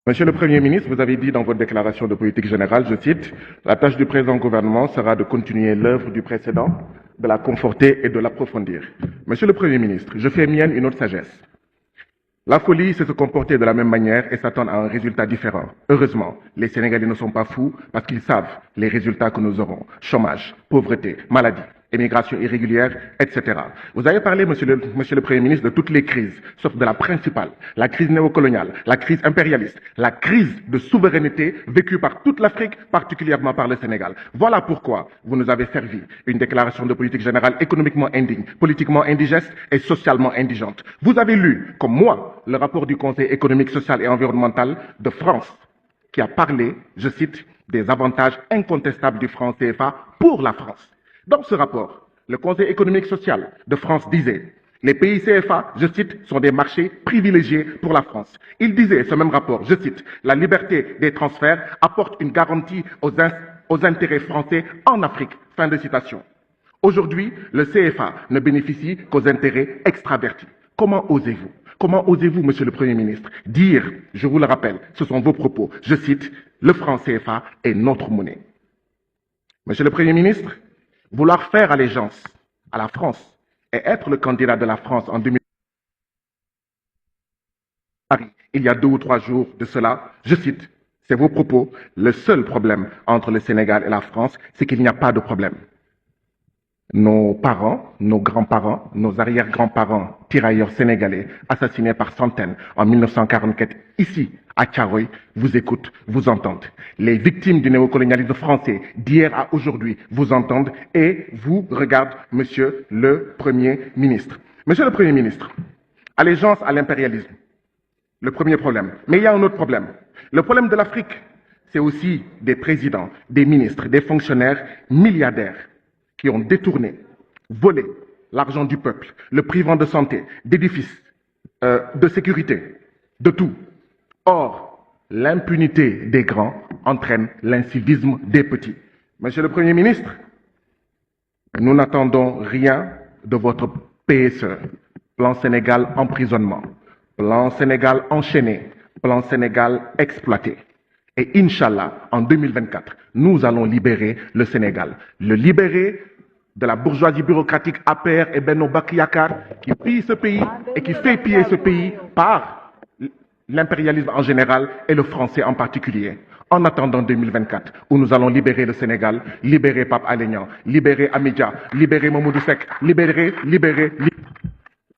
Monsieur le Premier ministre, vous avez dit dans votre déclaration de politique générale, je cite, « La tâche du présent gouvernement sera de continuer l'œuvre du précédent, de la conforter et de l'approfondir. » Monsieur le Premier ministre, je fais mienne une autre sagesse. La folie, c'est se comporter de la même manière et s'attendre à un résultat différent. Heureusement, les Sénégalais ne sont pas fous parce qu'ils savent les résultats que nous aurons. Chômage, pauvreté, maladie, immigration irrégulière, etc. Vous avez parlé, monsieur le Premier ministre, de toutes les crises, sauf de la principale, la crise néocoloniale, la crise impérialiste, la crise de souveraineté vécue par toute l'Afrique, particulièrement par le Sénégal. Voilà pourquoi vous nous avez servi une déclaration de politique générale économiquement indigne, politiquement indigeste et socialement indigente. Vous avez lu, comme moi, le rapport du Conseil économique, social et environnemental de France, qui a parlé, je cite, des avantages incontestables du franc CFA pour la France. Dans ce rapport, le Conseil économique social de France disait « Les pays CFA, je cite, sont des marchés privilégiés pour la France. » Il disait, ce même rapport, je cite, « La liberté des transferts apporte une garantie aux intérêts français en Afrique. » Fin de citation. Aujourd'hui, le CFA ne bénéficie qu'aux intérêts extravertis. Comment osez-vous? Comment osez-vous, monsieur le Premier ministre, dire, je vous le rappelle, ce sont vos propos, je cite, « Le franc CFA est notre monnaie. » Monsieur le Premier ministre, vouloir faire allégeance à la France et être le candidat de la France en 2000, il y a 2 ou 3 jours de cela, je cite, c'est vos propos, le seul problème entre le Sénégal et la France, c'est qu'il n'y a pas de problème. Nos parents, nos grands-parents, nos arrière-grands-parents, tirailleurs sénégalais, assassinés par centaines en 1944, ici, à Thiaroye, vous écoutent, vous entendent. Les victimes du néocolonialisme français d'hier à aujourd'hui vous entendent et vous regardent, monsieur le Premier ministre. Monsieur le Premier ministre, allégeance à l'impérialisme, le premier problème. Mais il y a un autre problème. Le problème de l'Afrique, c'est aussi des présidents, des ministres, des fonctionnaires milliardaires qui ont détourné, volé l'argent du peuple, le privant de santé, d'édifices, de sécurité, de tout. Or, l'impunité des grands entraîne l'incivisme des petits. Monsieur le Premier ministre, nous n'attendons rien de votre PSE, plan Sénégal emprisonnement, plan Sénégal enchaîné, plan Sénégal exploité. Et Inch'Allah, en 2024, nous allons libérer le Sénégal. Le libérer de la bourgeoisie bureaucratique APR et Benno Bokk Yakaar qui pille ce pays et qui fait piller ce pays par l'impérialisme en général et le français en particulier. En attendant 2024, où nous allons libérer le Sénégal, libérer Pape Alé Niang, libérer Amidia, libérer Mamadou Seck, libérer.